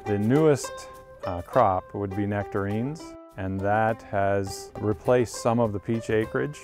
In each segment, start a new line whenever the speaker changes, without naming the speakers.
The newest crop would be nectarines, and that has replaced some of the peach acreage.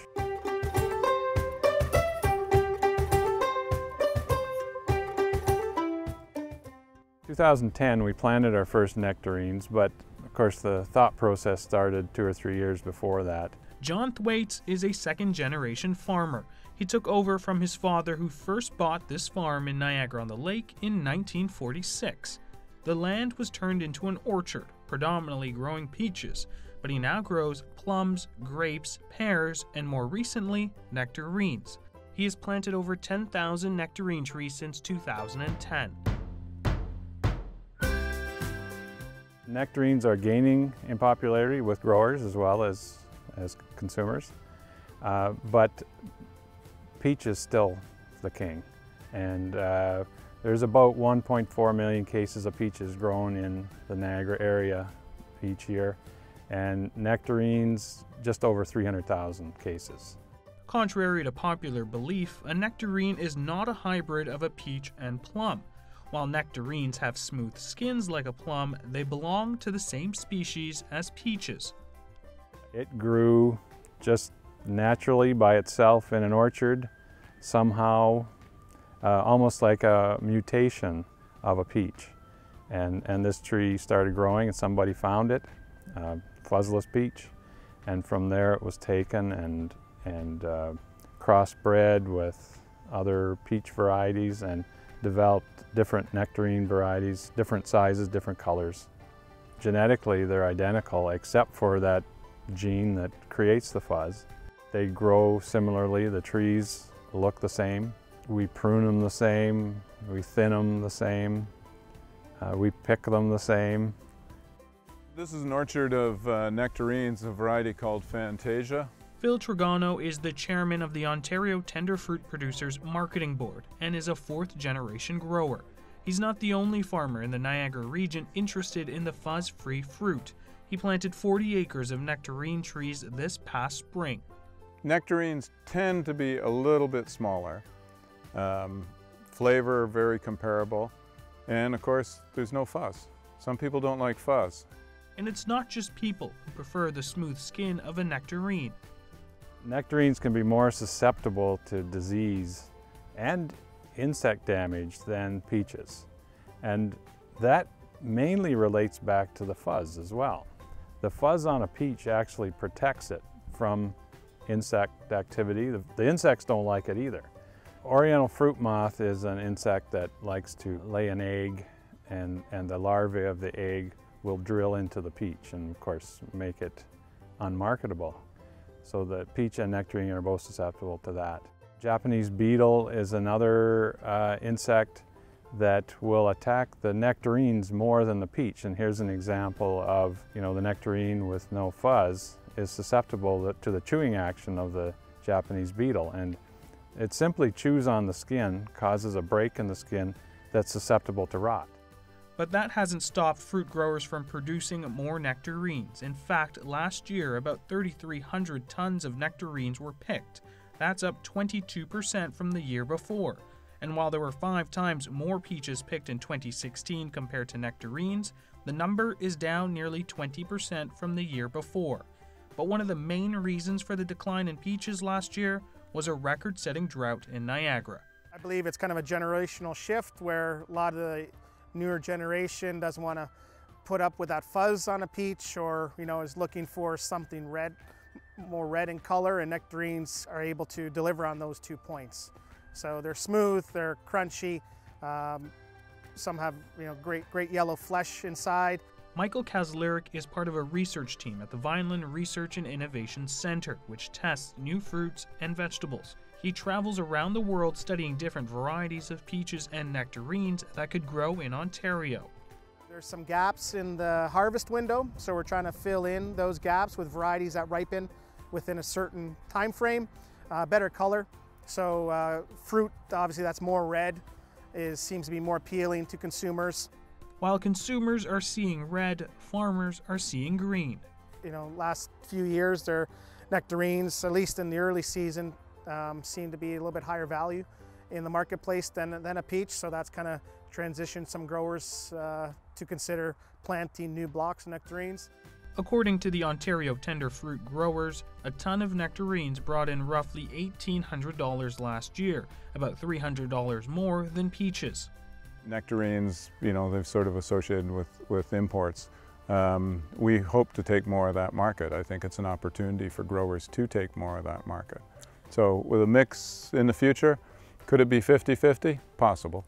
2010 we planted our first nectarines, but of course the thought process started 2 or 3 years before that.
John Thwaites is a second-generation farmer. He took over from his father, who first bought this farm in Niagara-on-the-Lake in 1946. The land was turned into an orchard, predominantly growing peaches, but he now grows plums, grapes, pears, and more recently, nectarines. He has planted over 10,000 nectarine trees since 2010.
Nectarines are gaining in popularity with growers as well as consumers, but peach is still the king. And there's about 1.4 million cases of peaches grown in the Niagara area each year, and nectarines just over 300,000 cases.
Contrary to popular belief, a nectarine is not a hybrid of a peach and plum. While nectarines have smooth skins like a plum, they belong to the same species as peaches.
It grew just naturally by itself in an orchard, somehow almost like a mutation of a peach. And this tree started growing and somebody found it, fuzzless peach, and from there it was taken and crossbred with other peach varieties and developed different nectarine varieties, different sizes, different colors. Genetically, they're identical except for that gene that creates the fuzz. They grow similarly, the trees look the same. We prune them the same, we thin them the same, we pick them the same.
This is an orchard of nectarines, a variety called Fantasia.
Phil Trigano is the chairman of the Ontario Tender Fruit Producers Marketing Board and is a fourth-generation grower. He's not the only farmer in the Niagara region interested in the fuzz-free fruit. He planted 40 acres of nectarine trees this past spring.
Nectarines tend to be a little bit smaller. Flavor very comparable, and of course there's no fuzz. Some people don't like fuzz.
And it's not just people who prefer the smooth skin of a nectarine.
Nectarines can be more susceptible to disease and insect damage than peaches, and that mainly relates back to the fuzz as well. The fuzz on a peach actually protects it from insect activity. The insects don't like it either. Oriental fruit moth is an insect that likes to lay an egg, and the larvae of the egg will drill into the peach and of course make it unmarketable. So the peach and nectarine are both susceptible to that. Japanese beetle is another insect that will attack the nectarines more than the peach. And here's an example of, the nectarine with no fuzz is susceptible to the chewing action of the Japanese beetle. And it simply chews on the skin, causes a break in the skin that's susceptible to rot.
But that hasn't stopped fruit growers from producing more nectarines. In fact, last year, about 3,300 tons of nectarines were picked. That's up 22% from the year before. And while there were 5 times more peaches picked in 2016 compared to nectarines, the number is down nearly 20% from the year before. But one of the main reasons for the decline in peaches last year was a record-setting drought in Niagara.
I believe it's kind of a generational shift where a lot of the newer generation doesn't want to put up with that fuzz on a peach, or is looking for something red, more red in color, and nectarines are able to deliver on those 2 points. So they're smooth, they're crunchy, some have great yellow flesh inside.
Michael Kazlyrik is part of a research team at the Vineland Research and Innovation Center, which tests new fruits and vegetables. He travels around the world studying different varieties of peaches and nectarines that could grow in Ontario.
There's some gaps in the harvest window, so we're trying to fill in those gaps with varieties that ripen within a certain time frame, better color. So fruit, obviously that's more red, seems to be more appealing to consumers.
While consumers are seeing red, farmers are seeing green.
Last few years, their nectarines, at least in the early season, seem to be a little bit higher value in the marketplace than a peach, so that's kind of transitioned some growers to consider planting new blocks of nectarines.
According to the Ontario Tender Fruit Growers, a ton of nectarines brought in roughly $1,800 last year, about $300 more than peaches.
Nectarines, you know, they've sort of associated with imports. We hope to take more of that market. I think it's an opportunity for growers to take more of that market. So with a mix in the future, could it be 50-50? Possible.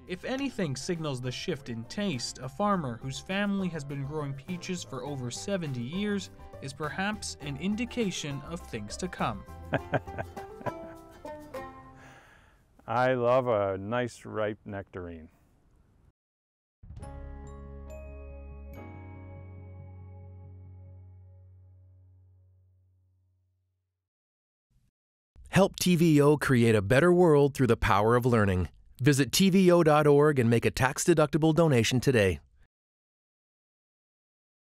If anything signals the shift in taste, a farmer whose family has been growing peaches for over 70 years is perhaps an indication of things to come.
I love a nice ripe nectarine.
Help TVO create a better world through the power of learning. Visit TVO.org and make a tax-deductible donation today.